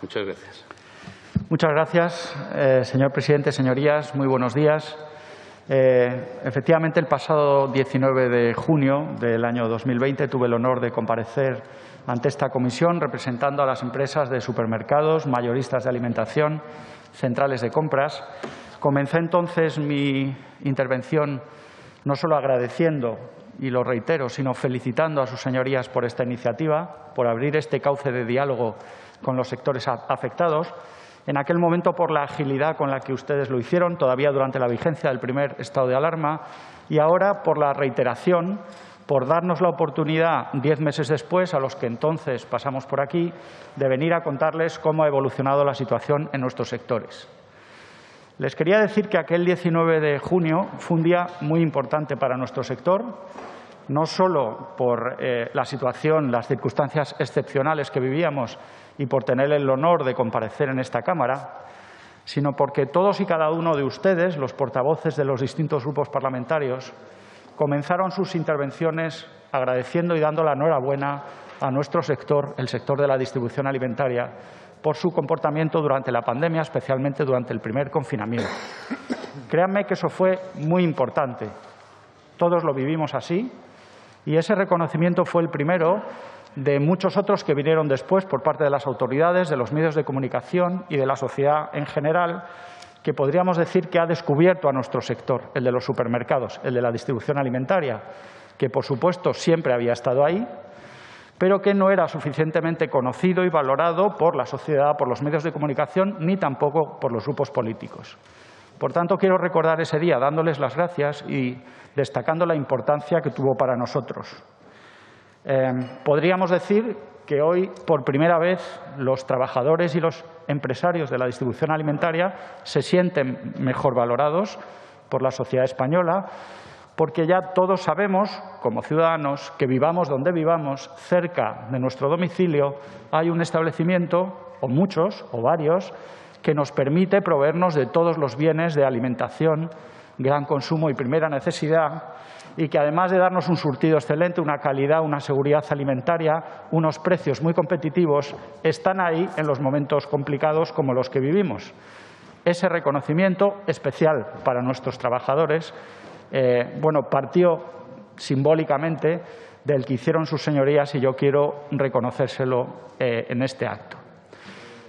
Muchas gracias. Muchas gracias, señor presidente. Señorías, muy buenos días. Efectivamente, el pasado 19 de junio del año 2020 tuve el honor de comparecer ante esta comisión representando a las empresas de supermercados, mayoristas de alimentación, centrales de compras. Comencé entonces mi intervención no solo agradeciendo, y lo reitero, sino felicitando a sus señorías por esta iniciativa, por abrir este cauce de diálogo con los sectores afectados. En aquel momento, por la agilidad con la que ustedes lo hicieron, todavía durante la vigencia del primer estado de alarma, y ahora por la reiteración, por darnos la oportunidad, 10 meses después, a los que entonces pasamos por aquí, de venir a contarles cómo ha evolucionado la situación en nuestros sectores. Les quería decir que aquel 19 de junio fue un día muy importante para nuestro sector, no solo por la situación, las circunstancias excepcionales que vivíamos y por tener el honor de comparecer en esta Cámara, sino porque todos y cada uno de ustedes, los portavoces de los distintos grupos parlamentarios, comenzaron sus intervenciones agradeciendo y dando la enhorabuena a nuestro sector, el sector de la distribución alimentaria, por su comportamiento durante la pandemia, especialmente durante el primer confinamiento. Créanme que eso fue muy importante. Todos lo vivimos así y ese reconocimiento fue el primero de muchos otros que vinieron después por parte de las autoridades, de los medios de comunicación y de la sociedad en general, que podríamos decir que ha descubierto a nuestro sector, el de los supermercados, el de la distribución alimentaria, que por supuesto siempre había estado ahí, pero que no era suficientemente conocido y valorado por la sociedad, por los medios de comunicación, ni tampoco por los grupos políticos. Por tanto, quiero recordar ese día dándoles las gracias y destacando la importancia que tuvo para nosotros. Podríamos decir que hoy, por primera vez, los trabajadores y los empresarios de la distribución alimentaria se sienten mejor valorados por la sociedad española, porque ya todos sabemos, como ciudadanos, que vivamos donde vivamos, cerca de nuestro domicilio, hay un establecimiento, o muchos, o varios, que nos permite proveernos de todos los bienes de alimentación, gran consumo y primera necesidad, y que además de darnos un surtido excelente, una calidad, una seguridad alimentaria, unos precios muy competitivos, están ahí en los momentos complicados como los que vivimos. Ese reconocimiento especial para nuestros trabajadores partió simbólicamente del que hicieron sus señorías y yo quiero reconocérselo en este acto.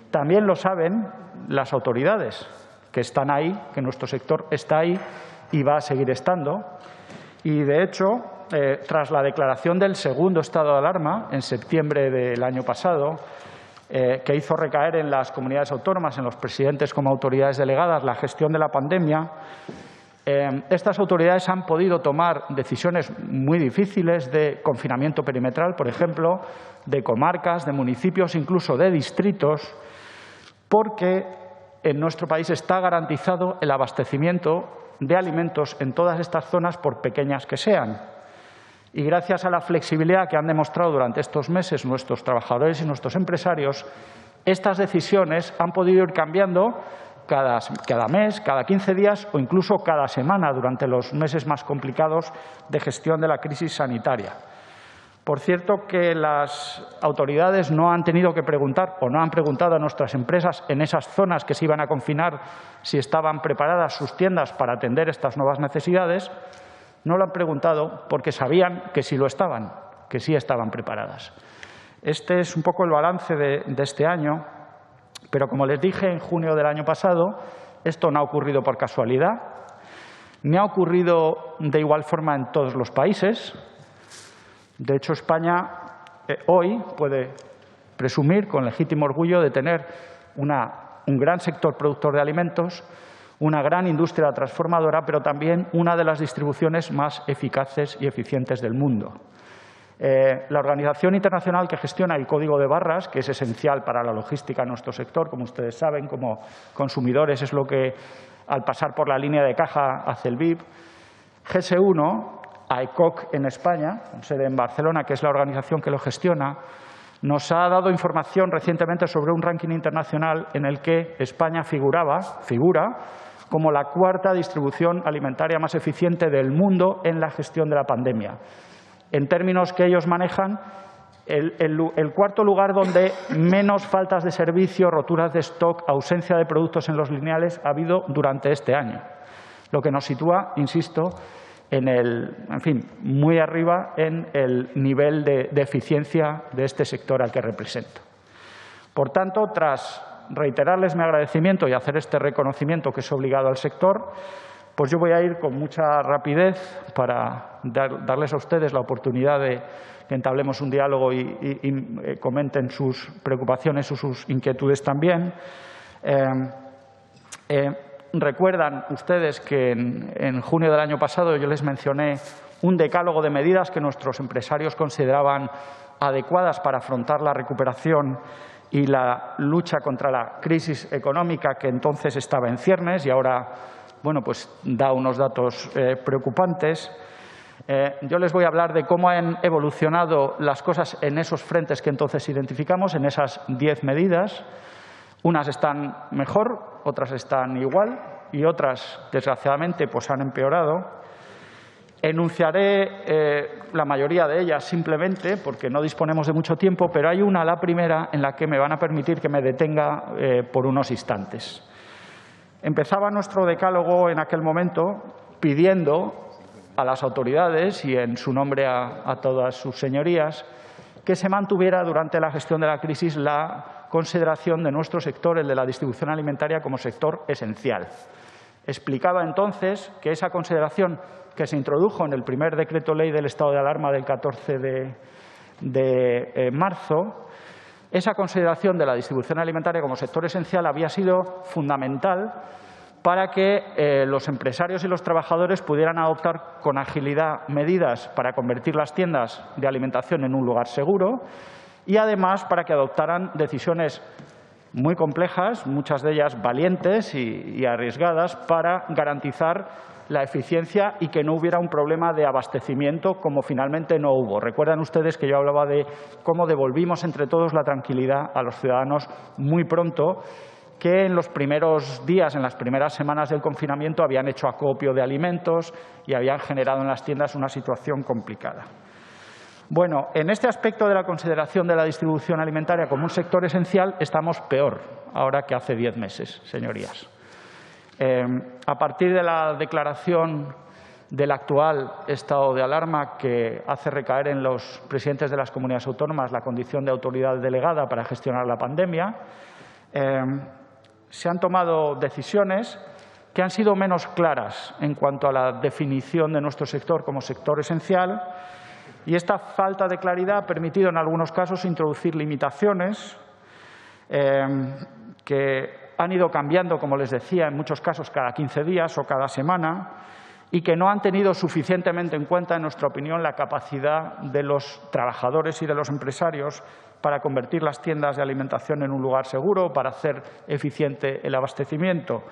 También lo saben las autoridades que están ahí, que nuestro sector está ahí y va a seguir estando. Y, de hecho, tras la declaración del segundo estado de alarma en septiembre del año pasado, que hizo recaer en las comunidades autónomas, en los presidentes como autoridades delegadas, la gestión de la pandemia, estas autoridades han podido tomar decisiones muy difíciles de confinamiento perimetral, por ejemplo, de comarcas, de municipios, incluso de distritos, porque en nuestro país está garantizado el abastecimiento de alimentos en todas estas zonas, por pequeñas que sean. Y gracias a la flexibilidad que han demostrado durante estos meses nuestros trabajadores y nuestros empresarios, estas decisiones han podido ir cambiando cada mes, cada 15 días o incluso cada semana durante los meses más complicados de gestión de la crisis sanitaria. Por cierto, que las autoridades no han tenido que preguntar o no han preguntado a nuestras empresas en esas zonas que se iban a confinar si estaban preparadas sus tiendas para atender estas nuevas necesidades. No lo han preguntado porque sabían que sí lo estaban, que sí estaban preparadas. Este es un poco el balance de este año. Pero, como les dije en junio del año pasado, esto no ha ocurrido por casualidad, ni ha ocurrido de igual forma en todos los países. De hecho, España hoy puede presumir con legítimo orgullo de tener un gran sector productor de alimentos, una gran industria transformadora, pero también una de las distribuciones más eficaces y eficientes del mundo. La organización internacional que gestiona el código de barras, que es esencial para la logística en nuestro sector, como ustedes saben, como consumidores, es lo que al pasar por la línea de caja hace el BIP. GS1, AECOC en España, con sede en Barcelona, que es la organización que lo gestiona, nos ha dado información recientemente sobre un ranking internacional en el que España figura como la cuarta distribución alimentaria más eficiente del mundo en la gestión de la pandemia. En términos que ellos manejan, el cuarto lugar donde menos faltas de servicio, roturas de stock, ausencia de productos en los lineales ha habido durante este año, lo que nos sitúa, insisto, muy arriba en el nivel de eficiencia de este sector al que represento. Por tanto, tras reiterarles mi agradecimiento y hacer este reconocimiento que es obligado al sector, pues yo voy a ir con mucha rapidez para darles a ustedes la oportunidad de que entablemos un diálogo y comenten sus preocupaciones o sus inquietudes también. Recuerdan ustedes que en junio del año pasado yo les mencioné un decálogo de medidas que nuestros empresarios consideraban adecuadas para afrontar la recuperación y la lucha contra la crisis económica que entonces estaba en ciernes y ahora, bueno, pues da unos datos preocupantes. Yo les voy a hablar de cómo han evolucionado las cosas en esos frentes que entonces identificamos, en esas 10 medidas. Unas están mejor, otras están igual y otras, desgraciadamente, pues han empeorado. Enunciaré la mayoría de ellas simplemente porque no disponemos de mucho tiempo, pero hay una, la primera, en la que me van a permitir que me detenga por unos instantes. Empezaba nuestro decálogo en aquel momento pidiendo a las autoridades y en su nombre a todas sus señorías que se mantuviera durante la gestión de la crisis la consideración de nuestro sector, el de la distribución alimentaria, como sector esencial. Explicaba entonces que esa consideración que se introdujo en el primer decreto ley del estado de alarma del 14 de marzo, esa consideración de la distribución alimentaria como sector esencial había sido fundamental para que los empresarios y los trabajadores pudieran adoptar con agilidad medidas para convertir las tiendas de alimentación en un lugar seguro y, además, para que adoptaran decisiones muy complejas, muchas de ellas valientes y arriesgadas, para garantizar la eficiencia y que no hubiera un problema de abastecimiento, como finalmente no hubo. Recuerdan ustedes que yo hablaba de cómo devolvimos entre todos la tranquilidad a los ciudadanos muy pronto, que en los primeros días, en las primeras semanas del confinamiento, habían hecho acopio de alimentos y habían generado en las tiendas una situación complicada. Bueno, en este aspecto de la consideración de la distribución alimentaria como un sector esencial estamos peor ahora que hace 10 meses, señorías. A partir de la declaración del actual estado de alarma, que hace recaer en los presidentes de las comunidades autónomas la condición de autoridad delegada para gestionar la pandemia, se han tomado decisiones que han sido menos claras en cuanto a la definición de nuestro sector como sector esencial, y esta falta de claridad ha permitido en algunos casos introducir limitaciones que han ido cambiando, como les decía, en muchos casos cada 15 días o cada semana, y que no han tenido suficientemente en cuenta, en nuestra opinión, la capacidad de los trabajadores y de los empresarios para convertir las tiendas de alimentación en un lugar seguro, para hacer eficiente el abastecimiento.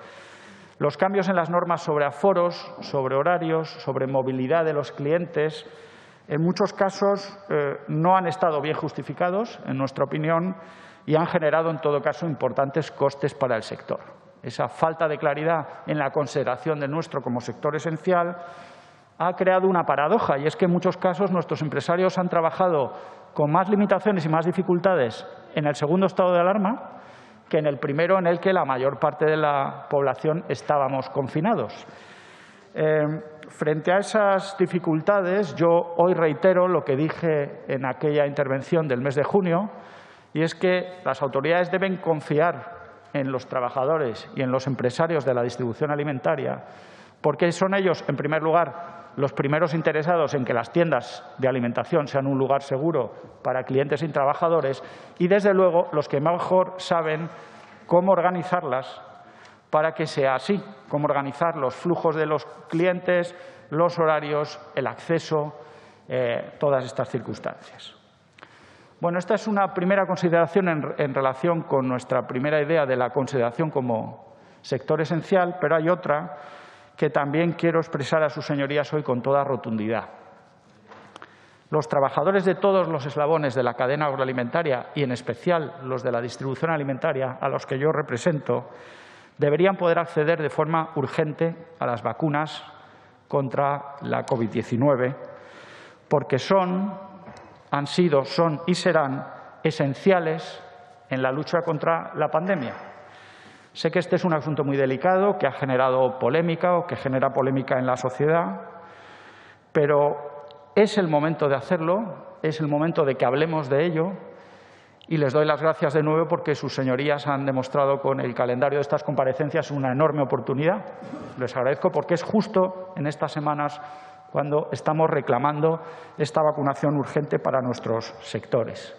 Los cambios en las normas sobre aforos, sobre horarios, sobre movilidad de los clientes, en muchos casos no han estado bien justificados, en nuestra opinión, y han generado, en todo caso, importantes costes para el sector. Esa falta de claridad en la consideración de nuestro como sector esencial ha creado una paradoja, y es que en muchos casos nuestros empresarios han trabajado con más limitaciones y más dificultades en el segundo estado de alarma que en el primero, en el que la mayor parte de la población estábamos confinados. Frente a esas dificultades, yo hoy reitero lo que dije en aquella intervención del mes de junio, y es que las autoridades deben confiar en los trabajadores y en los empresarios de la distribución alimentaria, porque son ellos, en primer lugar, los primeros interesados en que las tiendas de alimentación sean un lugar seguro para clientes y trabajadores y, desde luego, los que mejor saben cómo organizarlas para que sea así, cómo organizar los flujos de los clientes, los horarios, el acceso, todas estas circunstancias. Bueno, esta es una primera consideración en relación con nuestra primera idea de la consideración como sector esencial, pero hay otra que también quiero expresar a sus señorías hoy con toda rotundidad. Los trabajadores de todos los eslabones de la cadena agroalimentaria y, en especial, los de la distribución alimentaria, a los que yo represento, deberían poder acceder de forma urgente a las vacunas contra la COVID-19, porque son han sido, son y serán esenciales en la lucha contra la pandemia. Sé que este es un asunto muy delicado, que ha generado polémica o que genera polémica en la sociedad, pero es el momento de hacerlo, es el momento de que hablemos de ello, y les doy las gracias de nuevo porque sus señorías han demostrado con el calendario de estas comparecencias una enorme oportunidad. Les agradezco porque es justo en estas semanas cuando estamos reclamando esta vacunación urgente para nuestros sectores.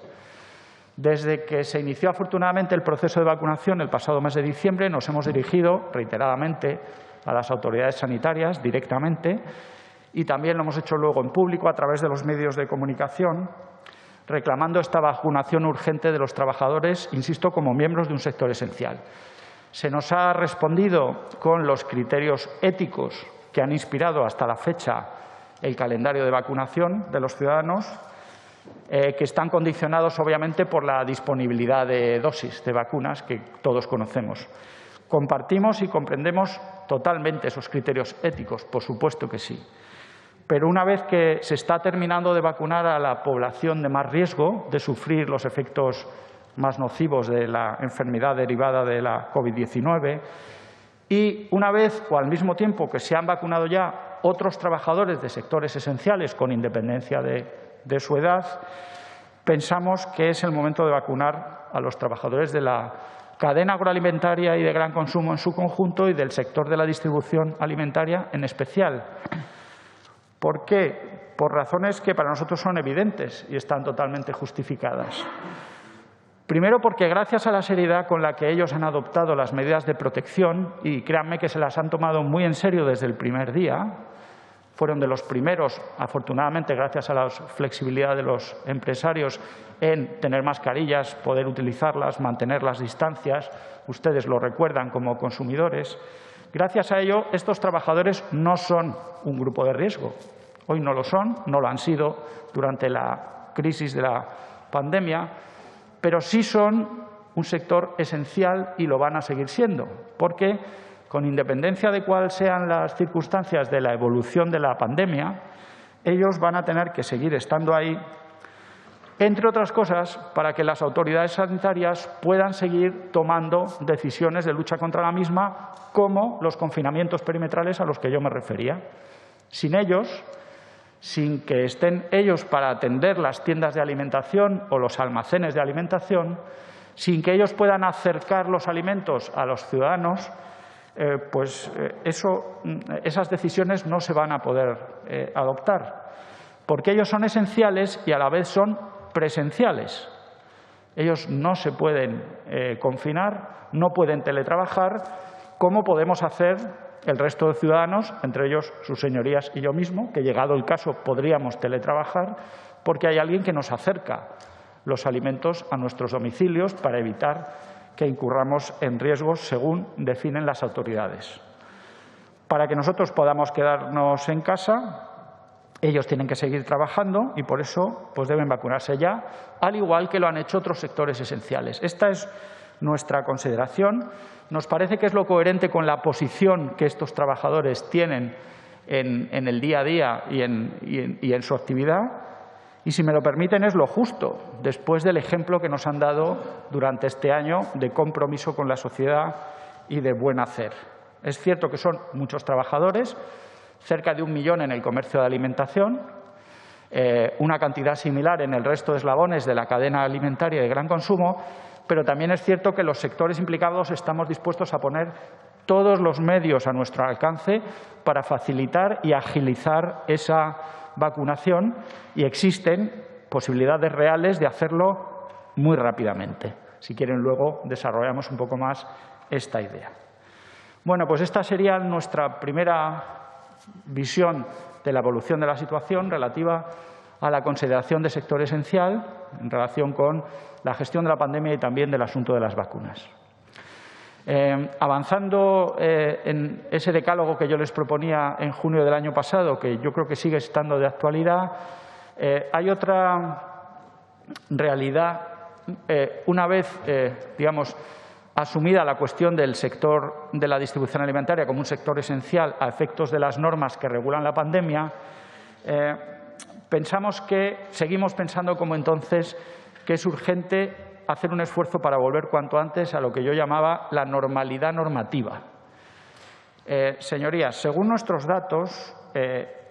Desde que se inició afortunadamente el proceso de vacunación el pasado mes de diciembre, nos hemos dirigido reiteradamente a las autoridades sanitarias directamente y también lo hemos hecho luego en público a través de los medios de comunicación, reclamando esta vacunación urgente de los trabajadores, insisto, como miembros de un sector esencial. Se nos ha respondido con los criterios éticos que han inspirado hasta la fecha el calendario de vacunación de los ciudadanos, que están condicionados obviamente por la disponibilidad de dosis de vacunas que todos conocemos. Compartimos y comprendemos totalmente esos criterios éticos, por supuesto que sí. Pero una vez que se está terminando de vacunar a la población de más riesgo de sufrir los efectos más nocivos de la enfermedad derivada de la COVID-19 y una vez o al mismo tiempo que se han vacunado ya otros trabajadores de sectores esenciales con independencia de su edad, pensamos que es el momento de vacunar a los trabajadores de la cadena agroalimentaria y de gran consumo en su conjunto y del sector de la distribución alimentaria en especial. ¿Por qué? Por razones que para nosotros son evidentes y están totalmente justificadas. Primero, porque gracias a la seriedad con la que ellos han adoptado las medidas de protección, y créanme que se las han tomado muy en serio desde el primer día, fueron de los primeros, afortunadamente, gracias a la flexibilidad de los empresarios, en tener mascarillas, poder utilizarlas, mantener las distancias. Ustedes lo recuerdan como consumidores. Gracias a ello, estos trabajadores no son un grupo de riesgo. Hoy no lo son, no lo han sido durante la crisis de la pandemia, pero sí son un sector esencial y lo van a seguir siendo, porque con independencia de cuáles sean las circunstancias de la evolución de la pandemia, ellos van a tener que seguir estando ahí, entre otras cosas, para que las autoridades sanitarias puedan seguir tomando decisiones de lucha contra la misma, como los confinamientos perimetrales a los que yo me refería. Sin ellos, sin que estén ellos para atender las tiendas de alimentación o los almacenes de alimentación, sin que ellos puedan acercar los alimentos a los ciudadanos, esas decisiones no se van a poder adoptar, porque ellos son esenciales y a la vez son presenciales. Ellos no se pueden confinar, no pueden teletrabajar, como podemos hacer el resto de ciudadanos, entre ellos sus señorías y yo mismo, que llegado el caso podríamos teletrabajar, porque hay alguien que nos acerca los alimentos a nuestros domicilios para evitar que incurramos en riesgos según definen las autoridades. Para que nosotros podamos quedarnos en casa, ellos tienen que seguir trabajando y por eso deben vacunarse ya, al igual que lo han hecho otros sectores esenciales. Esta es nuestra consideración. Nos parece que es lo coherente con la posición que estos trabajadores tienen en el día a día y en su actividad. Y, si me lo permiten, es lo justo, después del ejemplo que nos han dado durante este año de compromiso con la sociedad y de buen hacer. Es cierto que son muchos trabajadores, cerca de 1 millón en el comercio de alimentación, una cantidad similar en el resto de eslabones de la cadena alimentaria de gran consumo, pero también es cierto que los sectores implicados estamos dispuestos a poner todos los medios a nuestro alcance para facilitar y agilizar esa vacunación, y existen posibilidades reales de hacerlo muy rápidamente. Si quieren, luego desarrollamos un poco más esta idea. Bueno, pues esta sería nuestra primera visión de la evolución de la situación relativa a la consideración de sector esencial en relación con la gestión de la pandemia y también del asunto de las vacunas. Avanzando en ese decálogo que yo les proponía en junio del año pasado, que yo creo que sigue estando de actualidad, hay otra realidad. Una vez, asumida la cuestión del sector de la distribución alimentaria como un sector esencial a efectos de las normas que regulan la pandemia, seguimos pensando como entonces que es urgente hacer un esfuerzo para volver cuanto antes a lo que yo llamaba la normalidad normativa. Señorías, según nuestros datos,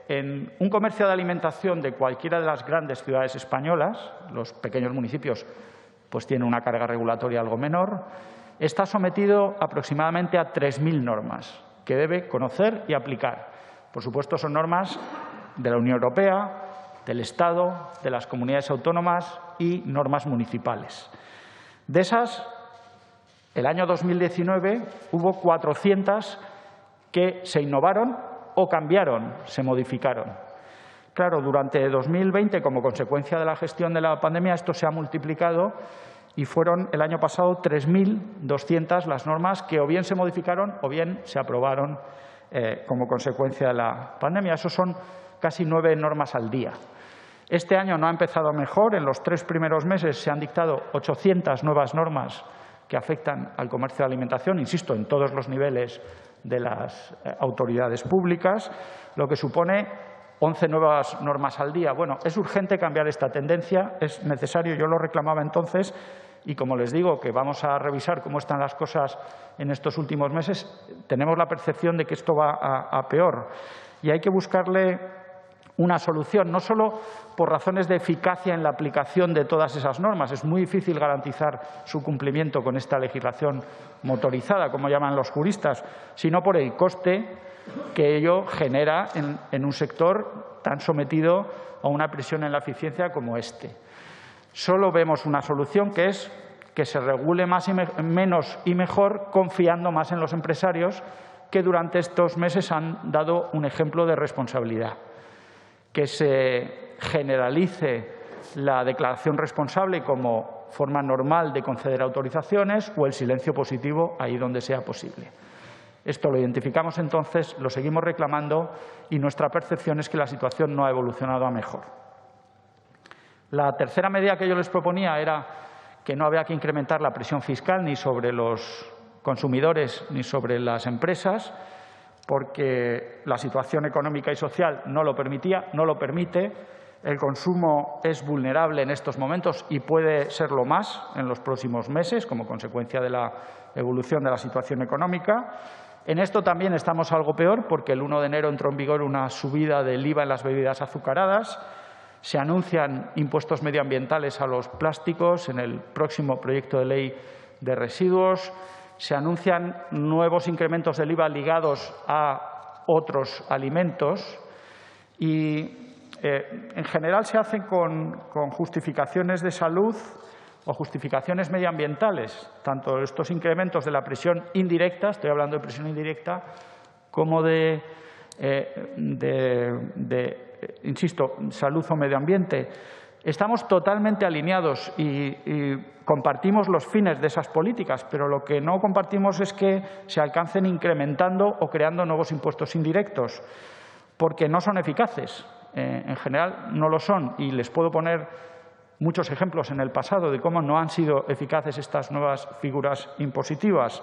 en un comercio de alimentación de cualquiera de las grandes ciudades españolas, los pequeños municipios pues tienen una carga regulatoria algo menor, está sometido aproximadamente a 3.000 normas que debe conocer y aplicar. Por supuesto, son normas de la Unión Europea, del Estado, de las comunidades autónomas y normas municipales. De esas, el año 2019 hubo 400 que se innovaron o cambiaron, se modificaron. Claro, durante 2020, como consecuencia de la gestión de la pandemia, esto se ha multiplicado y fueron el año pasado 3.200 las normas que o bien se modificaron o bien se aprobaron como consecuencia de la pandemia. Eso son casi 9 normas al día. Este año no ha empezado mejor. En los 3 primeros meses se han dictado 800 nuevas normas que afectan al comercio de alimentación, insisto, en todos los niveles de las autoridades públicas, lo que supone 11 nuevas normas al día. Bueno, es urgente cambiar esta tendencia, es necesario, yo lo reclamaba entonces y, como les digo, que vamos a revisar cómo están las cosas en estos últimos meses, tenemos la percepción de que esto va a peor y hay que buscarle una solución, no solo por razones de eficacia en la aplicación de todas esas normas. Es muy difícil garantizar su cumplimiento con esta legislación motorizada, como llaman los juristas, sino por el coste que ello genera en un sector tan sometido a una presión en la eficiencia como este. Solo vemos una solución, que es que se regule menos y mejor, confiando más en los empresarios, que durante estos meses han dado un ejemplo de responsabilidad. Que se generalice la declaración responsable como forma normal de conceder autorizaciones o el silencio positivo ahí donde sea posible. Esto lo identificamos entonces, lo seguimos reclamando y nuestra percepción es que la situación no ha evolucionado a mejor. La tercera medida que yo les proponía era que no había que incrementar la presión fiscal ni sobre los consumidores ni sobre las empresas, porque la situación económica y social no lo permitía, no lo permite. El consumo es vulnerable en estos momentos y puede serlo más en los próximos meses como consecuencia de la evolución de la situación económica. En esto también estamos algo peor porque el 1 de enero entró en vigor una subida del IVA en las bebidas azucaradas. Se anuncian impuestos medioambientales a los plásticos en el próximo proyecto de ley de residuos. Se anuncian nuevos incrementos del IVA ligados a otros alimentos y, en general, se hacen con justificaciones de salud o justificaciones medioambientales, tanto estos incrementos de la presión indirecta, estoy hablando de presión indirecta, como insisto, salud o medio ambiente. Estamos totalmente alineados y compartimos los fines de esas políticas, pero lo que no compartimos es que se alcancen incrementando o creando nuevos impuestos indirectos, porque no son eficaces. En general no lo son y les puedo poner muchos ejemplos en el pasado de cómo no han sido eficaces estas nuevas figuras impositivas.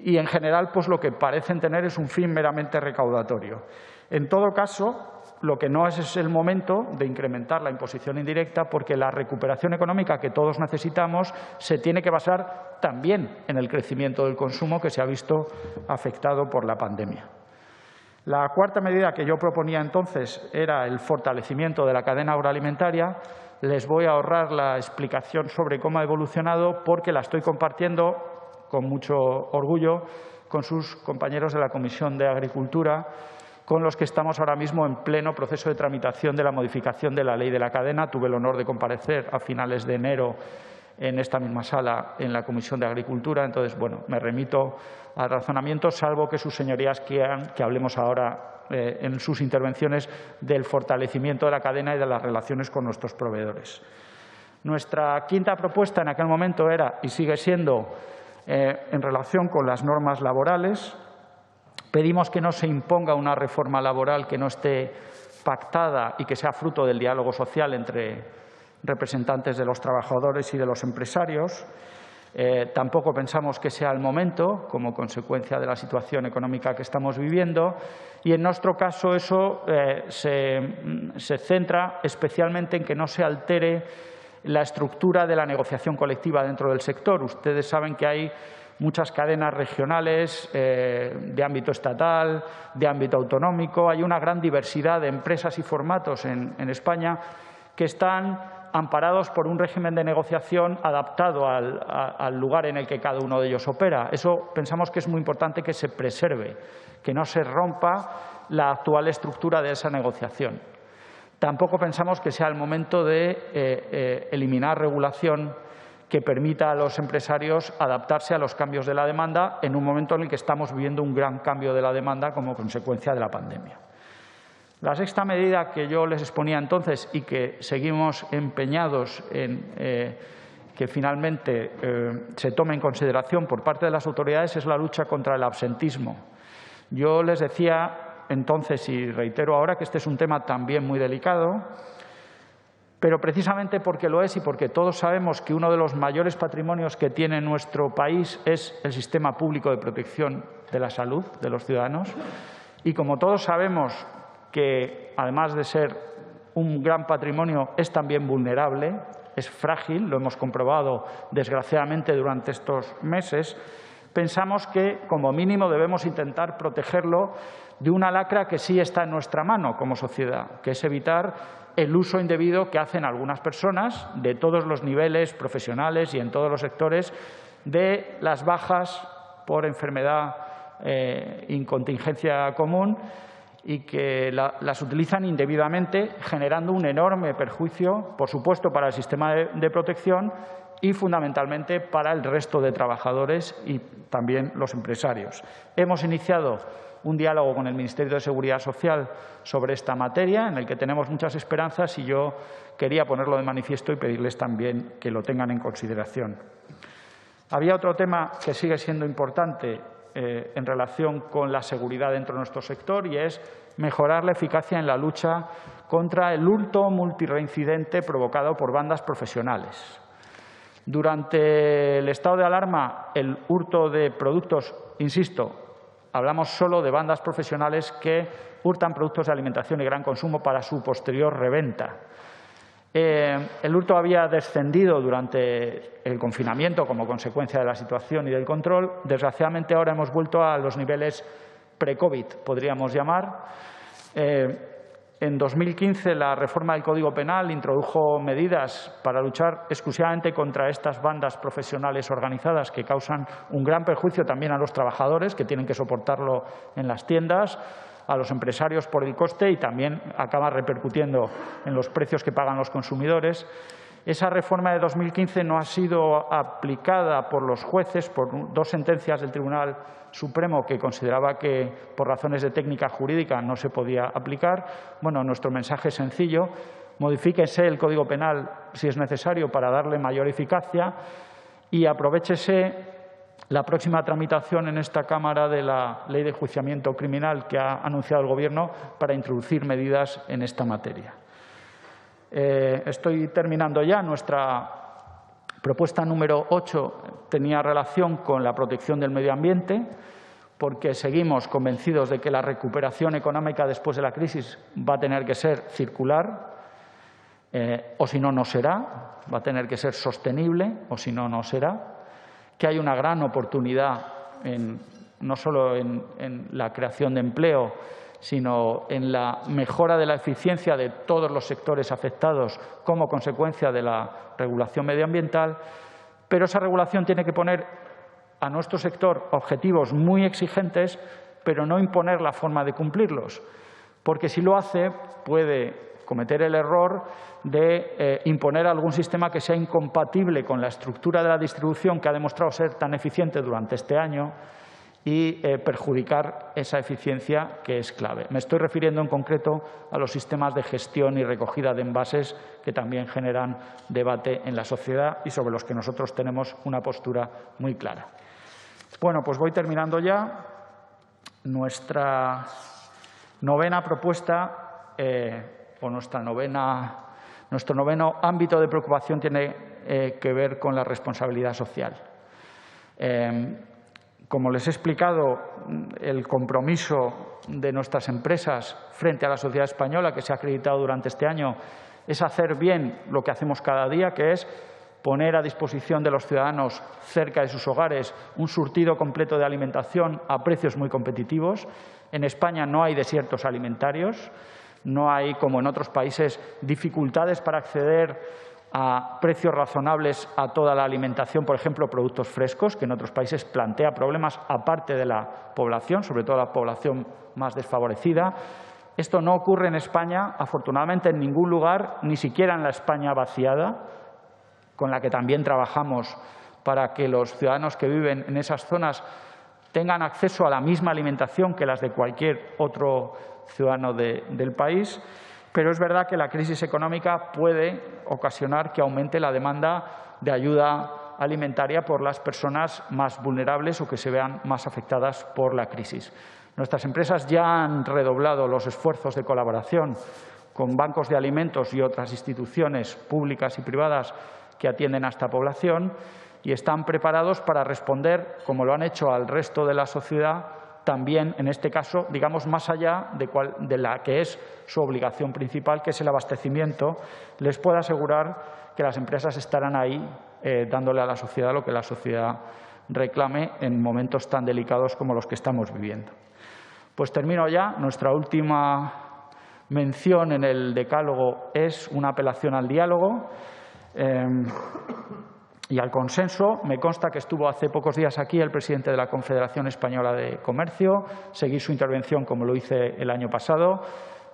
Y, en general, pues lo que parecen tener es un fin meramente recaudatorio. En todo caso, lo que no es el momento de incrementar la imposición indirecta, porque la recuperación económica que todos necesitamos se tiene que basar también en el crecimiento del consumo, que se ha visto afectado por la pandemia. La cuarta medida que yo proponía entonces era el fortalecimiento de la cadena agroalimentaria. Les voy a ahorrar la explicación sobre cómo ha evolucionado porque la estoy compartiendo con mucho orgullo con sus compañeros de la Comisión de Agricultura, con los que estamos ahora mismo en pleno proceso de tramitación de la modificación de la Ley de la Cadena. Tuve el honor de comparecer a finales de enero en esta misma sala en la Comisión de Agricultura. Entonces, bueno, me remito al razonamiento, salvo que sus señorías quieran que hablemos ahora en sus intervenciones del fortalecimiento de la cadena y de las relaciones con nuestros proveedores. Nuestra quinta propuesta en aquel momento era, y sigue siendo, en relación con las normas laborales. Pedimos que no se imponga una reforma laboral que no esté pactada y que sea fruto del diálogo social entre representantes de los trabajadores y de los empresarios. Tampoco pensamos que sea el momento, como consecuencia de la situación económica que estamos viviendo. Y en nuestro caso eso se centra especialmente en que no se altere la estructura de la negociación colectiva dentro del sector. Ustedes saben que hay muchas cadenas regionales de ámbito estatal, de ámbito autonómico. Hay una gran diversidad de empresas y formatos en España que están amparados por un régimen de negociación adaptado al lugar en el que cada uno de ellos opera. Eso pensamos que es muy importante que se preserve, que no se rompa la actual estructura de esa negociación. Tampoco pensamos que sea el momento de eliminar regulación que permita a los empresarios adaptarse a los cambios de la demanda en un momento en el que estamos viviendo un gran cambio de la demanda como consecuencia de la pandemia. La sexta medida que yo les exponía entonces y que seguimos empeñados en que finalmente se tome en consideración por parte de las autoridades es la lucha contra el absentismo. Yo les decía entonces y reitero ahora que este es un tema también muy delicado, pero precisamente porque lo es y porque todos sabemos que uno de los mayores patrimonios que tiene nuestro país es el sistema público de protección de la salud de los ciudadanos y como todos sabemos que además de ser un gran patrimonio es también vulnerable, es frágil, lo hemos comprobado desgraciadamente durante estos meses, pensamos que como mínimo debemos intentar protegerlo de una lacra que sí está en nuestra mano como sociedad, que es evitar el uso indebido que hacen algunas personas de todos los niveles profesionales y en todos los sectores de las bajas por enfermedad y contingencia común y que las utilizan indebidamente, generando un enorme perjuicio, por supuesto, para el sistema de protección y, fundamentalmente, para el resto de trabajadores y también los empresarios. Hemos iniciado un diálogo con el Ministerio de Seguridad Social sobre esta materia, en el que tenemos muchas esperanzas y yo quería ponerlo de manifiesto y pedirles también que lo tengan en consideración. Había otro tema que sigue siendo importante en relación con la seguridad dentro de nuestro sector y es mejorar la eficacia en la lucha contra el hurto multireincidente provocado por bandas profesionales. Durante el estado de alarma, el hurto de productos, insisto, hablamos solo de bandas profesionales que hurtan productos de alimentación y gran consumo para su posterior reventa. El hurto había descendido durante el confinamiento como consecuencia de la situación y del control. Desgraciadamente, ahora hemos vuelto a los niveles pre-COVID, podríamos llamar. En 2015, la reforma del Código Penal introdujo medidas para luchar exclusivamente contra estas bandas profesionales organizadas que causan un gran perjuicio también a los trabajadores, que tienen que soportarlo en las tiendas, a los empresarios por el coste y también acaba repercutiendo en los precios que pagan los consumidores. Esa reforma de 2015 no ha sido aplicada por los jueces por dos sentencias del Tribunal Supremo que consideraba que por razones de técnica jurídica no se podía aplicar. Bueno, nuestro mensaje es sencillo. Modifíquese el Código Penal si es necesario para darle mayor eficacia y aprovéchese la próxima tramitación en esta Cámara de la Ley de Enjuiciamiento Criminal que ha anunciado el Gobierno para introducir medidas en esta materia. Estoy terminando ya. Nuestra propuesta número 8 tenía relación con la protección del medio ambiente, porque seguimos convencidos de que la recuperación económica después de la crisis va a tener que ser circular, o si no, no será, va a tener que ser sostenible, o si no, no será, que hay una gran oportunidad no solo en la creación de empleo, sino en la mejora de la eficiencia de todos los sectores afectados como consecuencia de la regulación medioambiental, pero esa regulación tiene que poner a nuestro sector objetivos muy exigentes, pero no imponer la forma de cumplirlos, porque si lo hace puede cometer el error de imponer algún sistema que sea incompatible con la estructura de la distribución que ha demostrado ser tan eficiente durante este año y perjudicar esa eficiencia que es clave. Me estoy refiriendo en concreto a los sistemas de gestión y recogida de envases que también generan debate en la sociedad y sobre los que nosotros tenemos una postura muy clara. Bueno, pues voy terminando ya. Nuestra novena propuesta o nuestro noveno ámbito de preocupación tiene que ver con la responsabilidad social. Como les he explicado, el compromiso de nuestras empresas frente a la sociedad española, que se ha acreditado durante este año, es hacer bien lo que hacemos cada día, que es poner a disposición de los ciudadanos cerca de sus hogares un surtido completo de alimentación a precios muy competitivos. En España no hay desiertos alimentarios, no hay, como en otros países, dificultades para acceder a precios razonables a toda la alimentación, por ejemplo, productos frescos, que en otros países plantea problemas aparte de la población, sobre todo la población más desfavorecida. Esto no ocurre en España, afortunadamente, en ningún lugar, ni siquiera en la España vaciada, con la que también trabajamos para que los ciudadanos que viven en esas zonas tengan acceso a la misma alimentación que las de cualquier otro ciudadano del país. Pero es verdad que la crisis económica puede ocasionar que aumente la demanda de ayuda alimentaria por las personas más vulnerables o que se vean más afectadas por la crisis. Nuestras empresas ya han redoblado los esfuerzos de colaboración con bancos de alimentos y otras instituciones públicas y privadas que atienden a esta población y están preparados para responder, como lo han hecho al resto de la sociedad, también, en este caso, digamos, más allá de la que es su obligación principal, que es el abastecimiento. Les puedo asegurar que las empresas estarán ahí dándole a la sociedad lo que la sociedad reclame en momentos tan delicados como los que estamos viviendo. Pues termino ya. Nuestra última mención en el decálogo es una apelación al diálogo y al consenso. Me consta que estuvo hace pocos días aquí el presidente de la Confederación Española de Comercio. Seguí su intervención como lo hice el año pasado.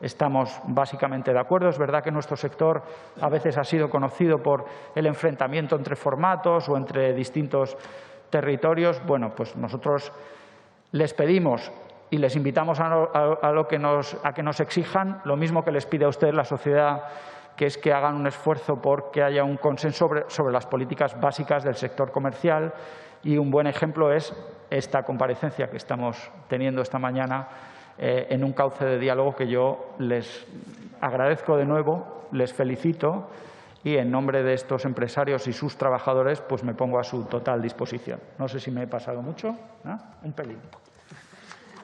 Estamos básicamente de acuerdo. Es verdad que nuestro sector a veces ha sido conocido por el enfrentamiento entre formatos o entre distintos territorios. Bueno, pues nosotros les pedimos y les invitamos a que nos exijan lo mismo que les pide a usted la sociedad, que es que hagan un esfuerzo por que haya un consenso sobre las políticas básicas del sector comercial. Y un buen ejemplo es esta comparecencia que estamos teniendo esta mañana en un cauce de diálogo que yo les agradezco de nuevo, les felicito y en nombre de estos empresarios y sus trabajadores pues me pongo a su total disposición. No sé si me he pasado mucho, ¿no? Un pelín.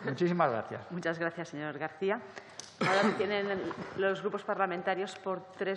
Muchísimas gracias. Muchas gracias, señor García. Ahora tienen los grupos parlamentarios por 3